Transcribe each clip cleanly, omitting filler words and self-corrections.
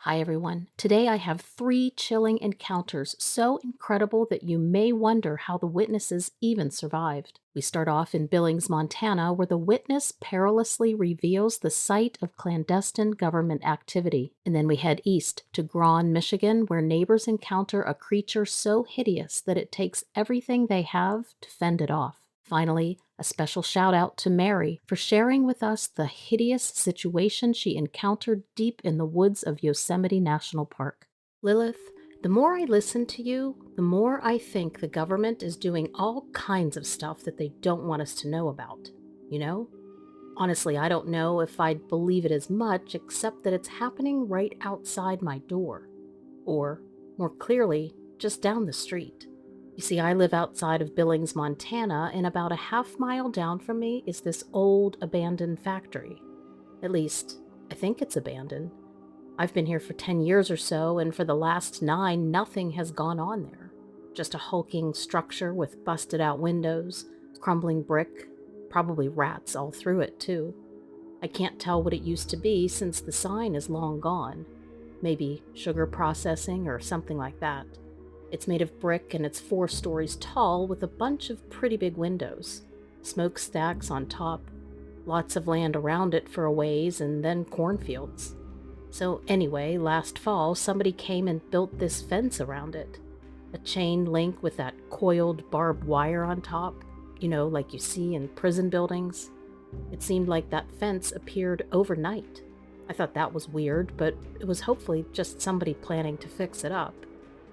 Hi, everyone. Today I have three chilling encounters so incredible that you may wonder how the witnesses even survived. We start off in Billings, Montana, where the witness perilously reveals the site of clandestine government activity. And then we head east to Grawn, Michigan, where neighbors encounter a creature so hideous that it takes everything they have to fend it off. Finally, a special shout out to Mary for sharing with us the hideous situation she encountered deep in the woods of Yosemite National Park. Lilith, the more I listen to you, the more I think the government is doing all kinds of stuff that they don't want us to know about. You know? Honestly, I don't know if I'd believe it as much, except that it's happening right outside my door. Or, more clearly, just down the street. You see, I live outside of Billings, Montana, and about a half-mile down from me is this old, abandoned factory. At least, I think it's abandoned. I've been here for 10 years or so, and for the last 9, nothing has gone on there. Just a hulking structure with busted-out windows, crumbling brick, probably rats all through it, too. I can't tell what it used to be since the sign is long gone. Maybe sugar processing or something like that. It's made of brick and it's 4 stories tall with a bunch of pretty big windows, smokestacks on top, lots of land around it for a ways, and then cornfields. So anyway, last fall, somebody came and built this fence around it. A chain link with that coiled barbed wire on top, like you see in prison buildings. It seemed like that fence appeared overnight. I thought that was weird, but it was hopefully just somebody planning to fix it up.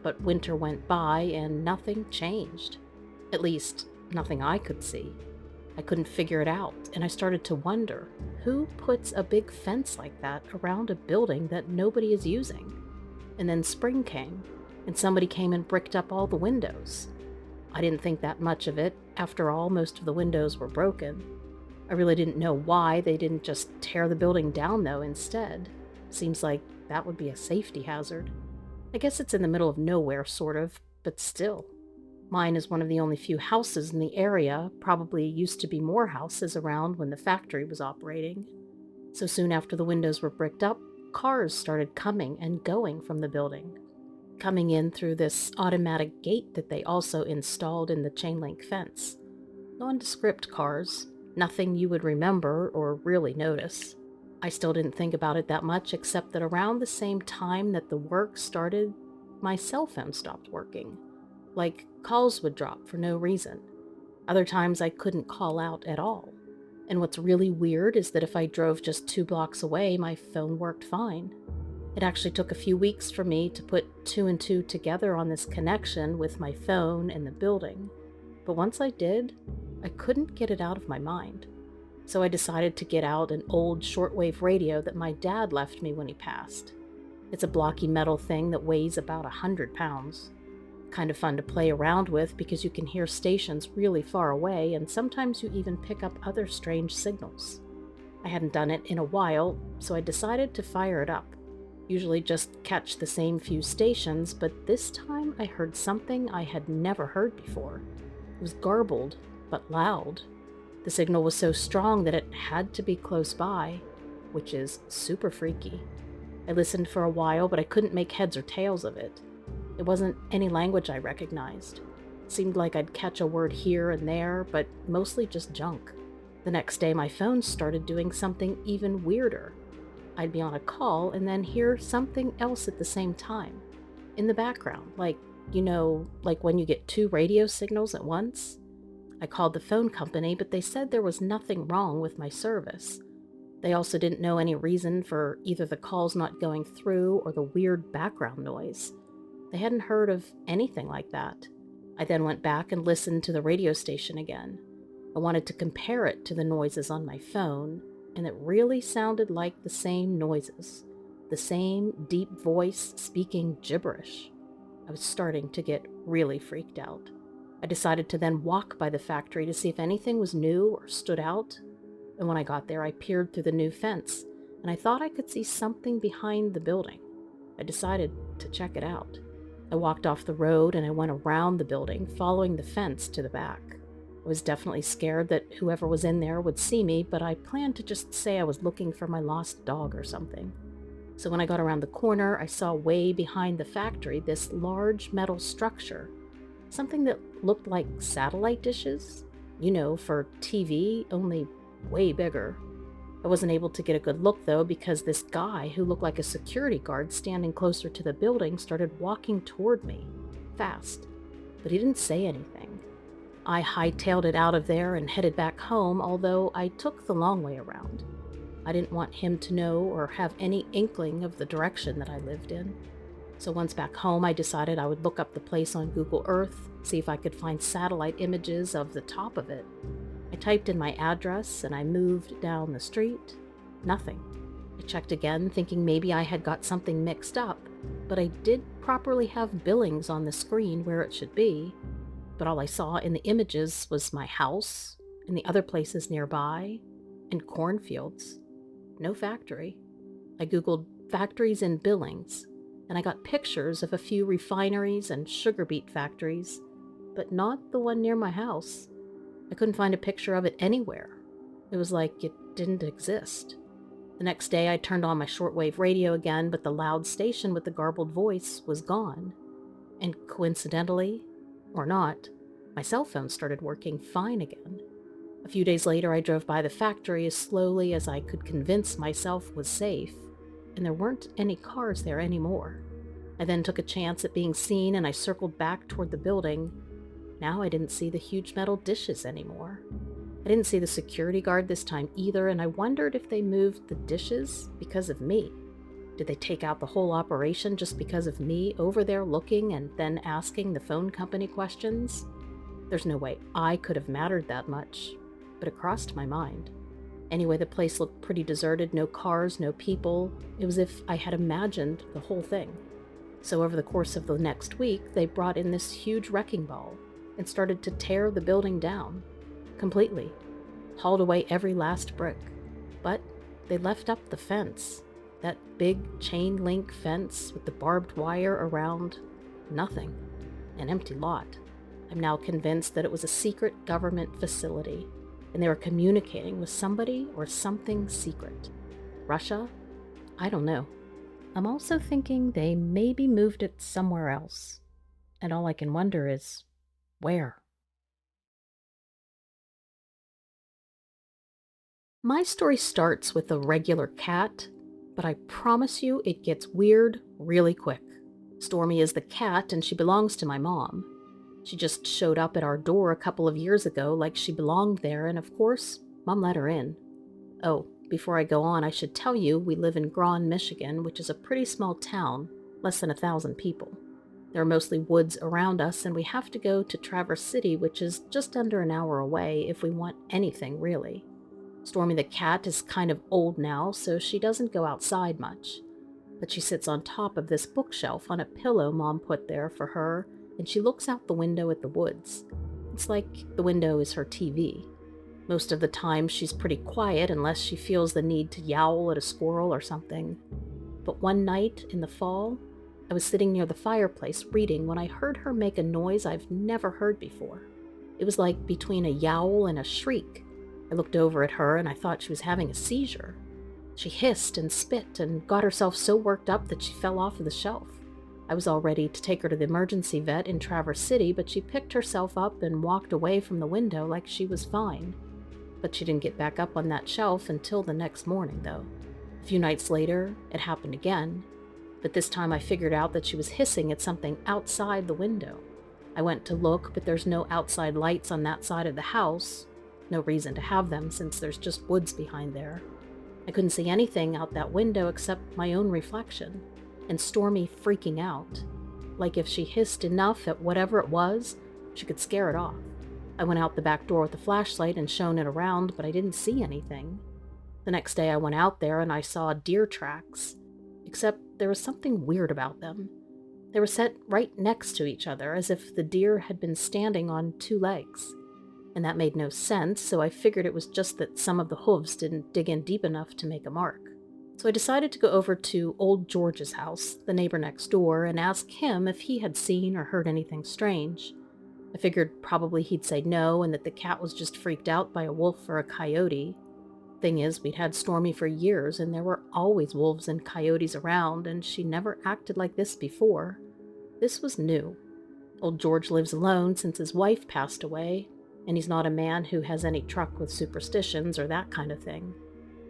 But winter went by and nothing changed. At least, nothing I could see. I couldn't figure it out, and I started to wonder, who puts a big fence like that around a building that nobody is using? And then spring came, and somebody came and bricked up all the windows. I didn't think that much of it. After all, most of the windows were broken. I really didn't know why they didn't just tear the building down, though, instead. Seems like that would be a safety hazard. I guess it's in the middle of nowhere, sort of, but still. Mine is one of the only few houses in the area. Probably used to be more houses around when the factory was operating. So soon after the windows were bricked up, cars started coming and going from the building, coming in through this automatic gate that they also installed in the chain link fence. Nondescript cars, nothing you would remember or really notice. I still didn't think about it that much, except that around the same time that the work started, my cell phone stopped working. Like, calls would drop for no reason. Other times I couldn't call out at all. And what's really weird is that if I drove just 2 blocks away, my phone worked fine. It actually took a few weeks for me to put 2 and 2 together on this connection with my phone and the building. But once I did, I couldn't get it out of my mind. So I decided to get out an old shortwave radio that my dad left me when he passed. It's a blocky metal thing that weighs about 100 pounds. Kind of fun to play around with because you can hear stations really far away, and sometimes you even pick up other strange signals. I hadn't done it in a while, so I decided to fire it up. Usually just catch the same few stations, but this time I heard something I had never heard before. It was garbled, but loud. The signal was so strong that it had to be close by, which is super freaky. I listened for a while, but I couldn't make heads or tails of it. It wasn't any language I recognized. It seemed like I'd catch a word here and there, but mostly just junk. The next day, my phone started doing something even weirder. I'd be on a call and then hear something else at the same time, in the background, like when you get 2 radio signals at once. I called the phone company, but they said there was nothing wrong with my service. They also didn't know any reason for either the calls not going through or the weird background noise. They hadn't heard of anything like that. I then went back and listened to the radio station again. I wanted to compare it to the noises on my phone, and it really sounded like the same noises. The same deep voice speaking gibberish. I was starting to get really freaked out. I decided to then walk by the factory to see if anything was new or stood out. And when I got there, I peered through the new fence, and I thought I could see something behind the building. I decided to check it out. I walked off the road and I went around the building, following the fence to the back. I was definitely scared that whoever was in there would see me, but I planned to just say I was looking for my lost dog or something. So when I got around the corner, I saw way behind the factory this large metal structure, something that looked like satellite dishes, for TV, only way bigger. I wasn't able to get a good look though because this guy who looked like a security guard standing closer to the building started walking toward me, fast, but he didn't say anything. I hightailed it out of there and headed back home, although I took the long way around. I didn't want him to know or have any inkling of the direction that I lived in. So once back home, I decided I would look up the place on Google Earth, see if I could find satellite images of the top of it. I typed in my address and I moved down the street. Nothing. I checked again, thinking maybe I had got something mixed up, but I did properly have Billings on the screen where it should be. But all I saw in the images was my house and the other places nearby and cornfields. No factory. I Googled factories in Billings, and I got pictures of a few refineries and sugar beet factories, but not the one near my house. I couldn't find a picture of it anywhere. It was like it didn't exist. The next day I turned on my shortwave radio again, but the loud station with the garbled voice was gone. And coincidentally, or not, my cell phone started working fine again. A few days later, I drove by the factory as slowly as I could convince myself was safe, and there weren't any cars there anymore. I then took a chance at being seen, and I circled back toward the building. Now I didn't see the huge metal dishes anymore. I didn't see the security guard this time either, and I wondered if they moved the dishes because of me. Did they take out the whole operation just because of me over there looking and then asking the phone company questions? There's no way I could have mattered that much, but it crossed my mind. Anyway, the place looked pretty deserted, no cars, no people. It was as if I had imagined the whole thing. So over the course of the next week, they brought in this huge wrecking ball and started to tear the building down completely, hauled away every last brick. But they left up the fence, that big chain link fence with the barbed wire around. Nothing. An empty lot. I'm now convinced that it was a secret government facility, and they were communicating with somebody or something secret. Russia? I don't know. I'm also thinking they maybe moved it somewhere else. And all I can wonder is, where? My story starts with a regular cat, but I promise you it gets weird really quick. Stormy is the cat, and she belongs to my mom. She just showed up at our door a couple of years ago like she belonged there, and of course, Mom let her in. Oh, before I go on, I should tell you we live in Grawn, Michigan, which is a pretty small town, less than 1,000 people. There are mostly woods around us, and we have to go to Traverse City, which is just under an hour away if we want anything, really. Stormy the cat is kind of old now, so she doesn't go outside much. But she sits on top of this bookshelf on a pillow Mom put there for her, and she looks out the window at the woods. It's like the window is her TV. Most of the time she's pretty quiet unless she feels the need to yowl at a squirrel or something. But one night in the fall, I was sitting near the fireplace reading when I heard her make a noise I've never heard before. It was like between a yowl and a shriek. I looked over at her and I thought she was having a seizure. She hissed and spit and got herself so worked up that she fell off of the shelf. I was all ready to take her to the emergency vet in Traverse City, but she picked herself up and walked away from the window like she was fine. But she didn't get back up on that shelf until the next morning, though. A few nights later, it happened again, but this time I figured out that she was hissing at something outside the window. I went to look, but there's no outside lights on that side of the house. No reason to have them since there's just woods behind there. I couldn't see anything out that window except my own reflection, and Stormy freaking out. Like if she hissed enough at whatever it was, she could scare it off. I went out the back door with the flashlight and shone it around, but I didn't see anything. The next day I went out there and I saw deer tracks, except there was something weird about them. They were set right next to each other, as if the deer had been standing on two legs. And that made no sense, so I figured it was just that some of the hooves didn't dig in deep enough to make a mark. So I decided to go over to Old George's house, the neighbor next door, and ask him if he had seen or heard anything strange. I figured probably he'd say no and that the cat was just freaked out by a wolf or a coyote. Thing is, we'd had Stormy for years, and there were always wolves and coyotes around, and she never acted like this before. This was new. Old George lives alone since his wife passed away, and he's not a man who has any truck with superstitions or that kind of thing.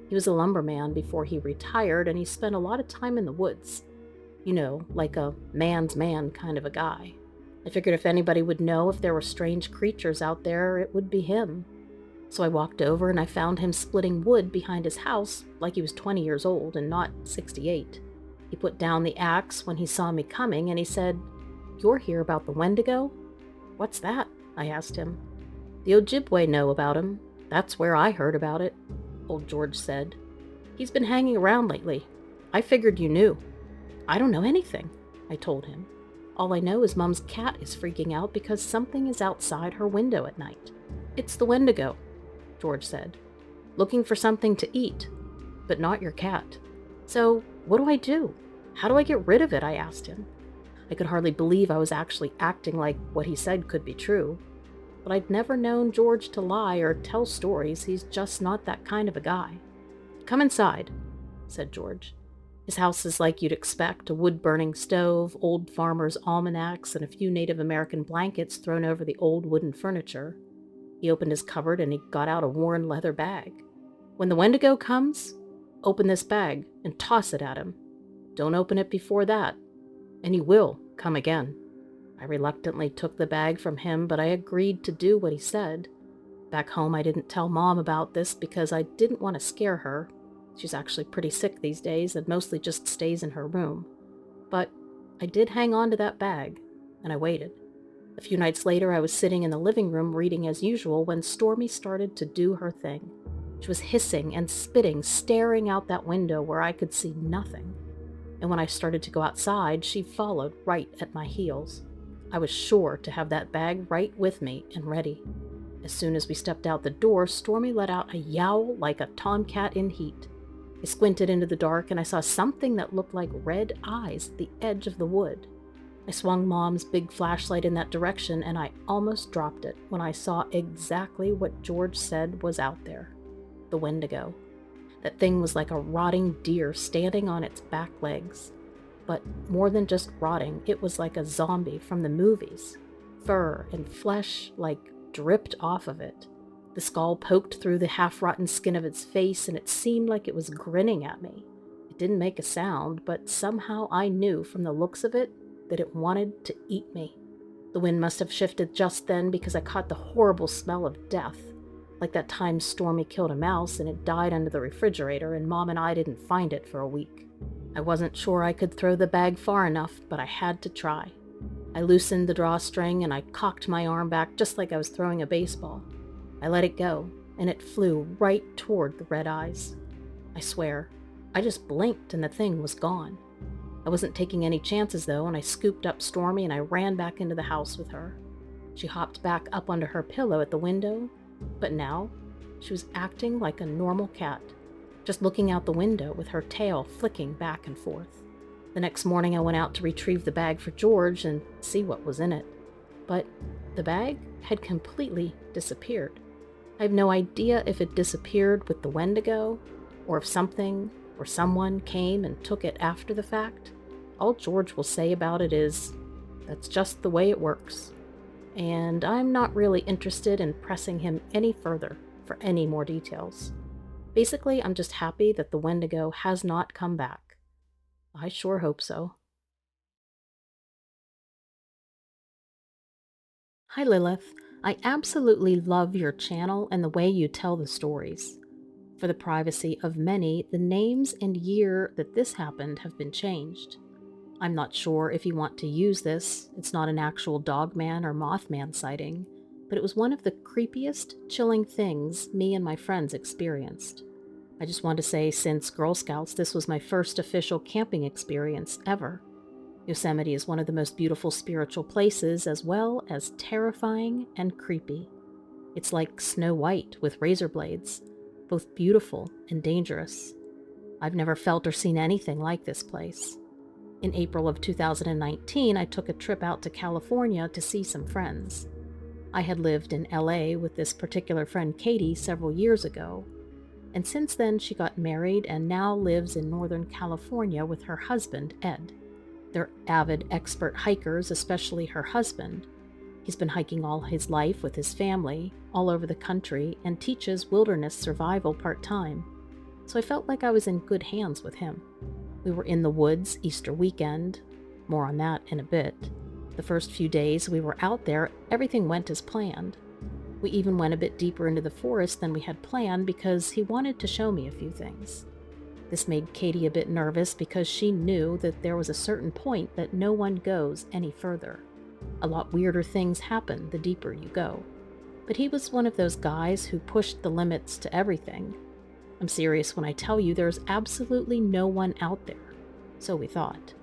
He was a lumberman before he retired, and he spent a lot of time in the woods. You know, like a man's man kind of a guy. I figured if anybody would know if there were strange creatures out there, it would be him. So I walked over and I found him splitting wood behind his house like he was 20 years old and not 68. He put down the axe when he saw me coming and he said, "You're here about the Wendigo?" "What's that?" I asked him. "The Ojibwe know about him. That's where I heard about it," old George said. "He's been hanging around lately. I figured you knew." "I don't know anything," I told him. "All I know is Mom's cat is freaking out because something is outside her window at night." "It's the Wendigo," George said. "Looking for something to eat, but not your cat." "So, what do I do? How do I get rid of it?" I asked him. I could hardly believe I was actually acting like what he said could be true. But I'd never known George to lie or tell stories. He's just not that kind of a guy. "Come inside," said George. His house is like you'd expect, a wood-burning stove, old farmers' almanacs, and a few Native American blankets thrown over the old wooden furniture. He opened his cupboard and he got out a worn leather bag. "When the Wendigo comes, open this bag and toss it at him. Don't open it before that, and he will come again." I reluctantly took the bag from him, but I agreed to do what he said. Back home, I didn't tell Mom about this because I didn't want to scare her. She's actually pretty sick these days and mostly just stays in her room. But I did hang on to that bag, and I waited. A few nights later, I was sitting in the living room reading as usual when Stormy started to do her thing. She was hissing and spitting, staring out that window where I could see nothing. And when I started to go outside, she followed right at my heels. I was sure to have that bag right with me and ready. As soon as we stepped out the door, Stormy let out a yowl like a tomcat in heat. I squinted into the dark and I saw something that looked like red eyes at the edge of the wood. I swung Mom's big flashlight in that direction and I almost dropped it when I saw exactly what George said was out there. The Wendigo. That thing was like a rotting deer standing on its back legs. But more than just rotting, it was like a zombie from the movies. Fur and flesh like dripped off of it. The skull poked through the half-rotten skin of its face, and it seemed like it was grinning at me. It didn't make a sound, but somehow I knew from the looks of it that it wanted to eat me. The wind must have shifted just then because I caught the horrible smell of death, like that time Stormy killed a mouse and it died under the refrigerator and Mom and I didn't find it for a week. I wasn't sure I could throw the bag far enough, but I had to try. I loosened the drawstring and I cocked my arm back just like I was throwing a baseball. I let it go, and it flew right toward the red eyes. I swear, I just blinked and the thing was gone. I wasn't taking any chances though, and I scooped up Stormy and I ran back into the house with her. She hopped back up onto her pillow at the window, but now she was acting like a normal cat, just looking out the window with her tail flicking back and forth. The next morning I went out to retrieve the bag for George and see what was in it. But the bag had completely disappeared. I have no idea if it disappeared with the Wendigo, or if something or someone came and took it after the fact. All George will say about it is, "That's just the way it works." And I'm not really interested in pressing him any further for any more details. Basically, I'm just happy that the Wendigo has not come back. I sure hope so. Hi Lilith, I absolutely love your channel and the way you tell the stories. For the privacy of many, the names and year that this happened have been changed. I'm not sure if you want to use this. It's not an actual Dogman or Mothman sighting, but it was one of the creepiest, chilling things me and my friends experienced. I just want to say, since Girl Scouts, this was my first official camping experience ever. Yosemite is one of the most beautiful spiritual places, as well as terrifying and creepy. It's like Snow White with razor blades, both beautiful and dangerous. I've never felt or seen anything like this place. In April of 2019, I took a trip out to California to see some friends. I had lived in LA with this particular friend Katie several years ago, And since then, she got married and now lives in Northern California with her husband, Ed. They're avid expert hikers, especially her husband. He's been hiking all his life with his family, all over the country, and teaches wilderness survival part-time. So I felt like I was in good hands with him. We were in the woods Easter weekend. More on that in a bit. The first few days we were out there, everything went as planned. We even went a bit deeper into the forest than we had planned because he wanted to show me a few things. This made Katie a bit nervous because she knew that there was a certain point that no one goes any further. A lot weirder things happen the deeper you go. But he was one of those guys who pushed the limits to everything. I'm serious when I tell you there's absolutely no one out there. So we thought.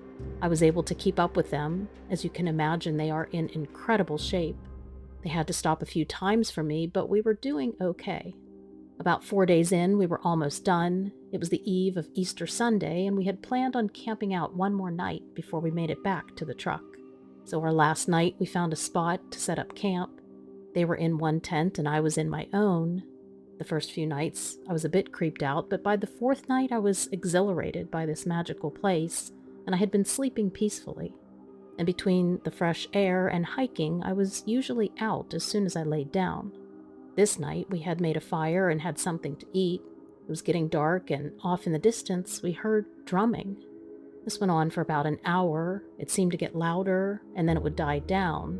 I was able to keep up with them. As you can imagine, they are in incredible shape. They had to stop a few times for me, but we were doing okay. About 4 days in, we were almost done. It was the eve of Easter Sunday, and we had planned on camping out one more night before we made it back to the truck. So our last night, we found a spot to set up camp. They were in one tent, and I was in my own. The first few nights, I was a bit creeped out, but by the fourth night, I was exhilarated by this magical place, and I had been sleeping peacefully. And between the fresh air and hiking, I was usually out as soon as I laid down. This night, we had made a fire and had something to eat. It was getting dark, and off in the distance, we heard drumming. This went on for about an hour. It seemed to get louder, and then it would die down.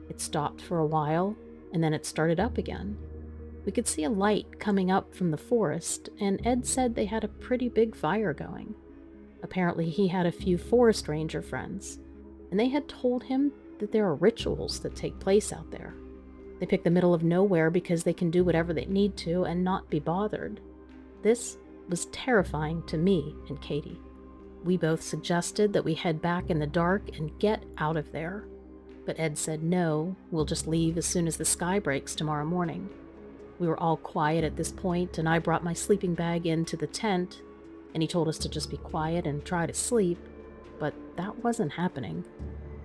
It stopped for a while, and then it started up again. We could see a light coming up from the forest, and Ed said they had a pretty big fire going. Apparently, he had a few forest ranger friends, and they had told him that there are rituals that take place out there. They pick the middle of nowhere because they can do whatever they need to and not be bothered. This was terrifying to me and Katie. We both suggested that we head back in the dark and get out of there. But Ed said no, we'll just leave as soon as the sky breaks tomorrow morning. We were all quiet at this point, and I brought my sleeping bag into the tent, and he told us to just be quiet and try to sleep, but that wasn't happening.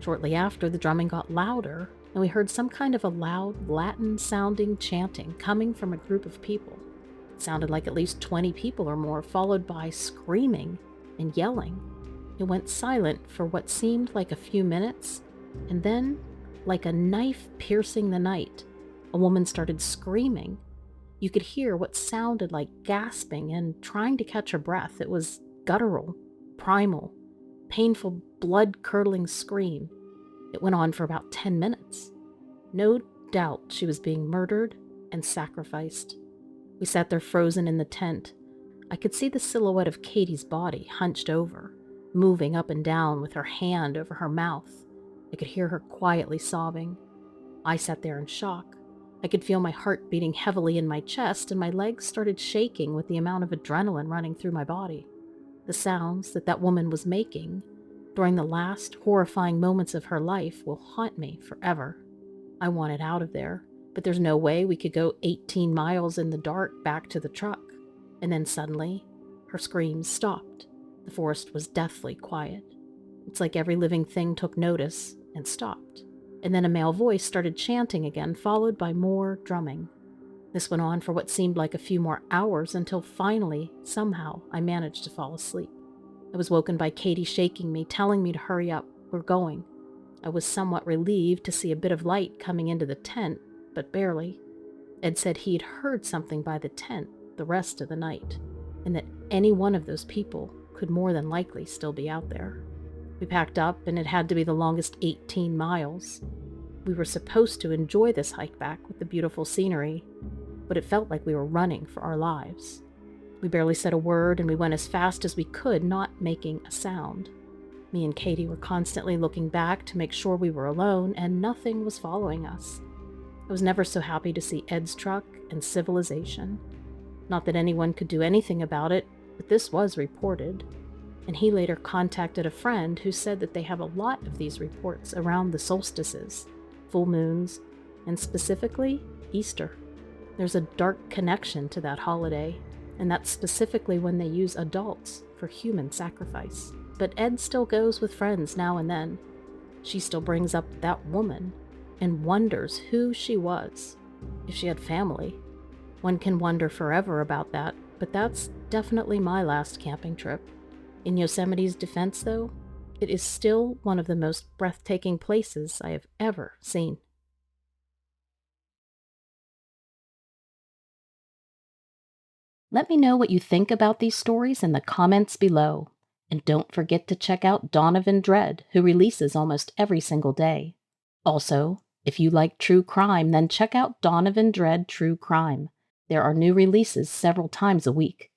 Shortly after, the drumming got louder, and we heard some kind of a loud, Latin-sounding chanting coming from a group of people. It sounded like at least 20 people or more, followed by screaming and yelling. It went silent for what seemed like a few minutes, and then, like a knife piercing the night, a woman started screaming. You could hear what sounded like gasping and trying to catch her breath. It was guttural, primal, painful, blood-curdling scream. It went on for about 10 minutes. No doubt she was being murdered and sacrificed. We sat there frozen in the tent. I could see the silhouette of Katie's body hunched over, moving up and down with her hand over her mouth. I could hear her quietly sobbing. I sat there in shock. I could feel my heart beating heavily in my chest, and my legs started shaking with the amount of adrenaline running through my body. The sounds that woman was making during the last horrifying moments of her life will haunt me forever. I wanted out of there, but there's no way we could go 18 miles in the dark back to the truck. And then suddenly, her screams stopped. The forest was deathly quiet. It's like every living thing took notice and stopped. And then a male voice started chanting again, followed by more drumming. This went on for what seemed like a few more hours until finally, somehow, I managed to fall asleep. I was woken by Katie shaking me, telling me to hurry up. We're going. I was somewhat relieved to see a bit of light coming into the tent, but barely. Ed said he'd heard something by the tent the rest of the night, and that any one of those people could more than likely still be out there. We packed up, and it had to be the longest 18 miles. We were supposed to enjoy this hike back with the beautiful scenery, but it felt like we were running for our lives. We barely said a word, and we went as fast as we could, not making a sound. Me and Katie were constantly looking back to make sure we were alone, and nothing was following us. I was never so happy to see Ed's truck and civilization. Not that anyone could do anything about it, but this was reported. And he later contacted a friend who said that they have a lot of these reports around the solstices, full moons, and specifically Easter. There's a dark connection to that holiday, and that's specifically when they use adults for human sacrifice. But Ed still goes with friends now and then. She still brings up that woman and wonders who she was, if she had family. One can wonder forever about that, but that's definitely my last camping trip. In Yosemite's defense, though, it is still one of the most breathtaking places I have ever seen. Let me know what you think about these stories in the comments below. And don't forget to check out Donovan Dread, who releases almost every single day. Also, if you like true crime, then check out Donovan Dread True Crime. There are new releases several times a week.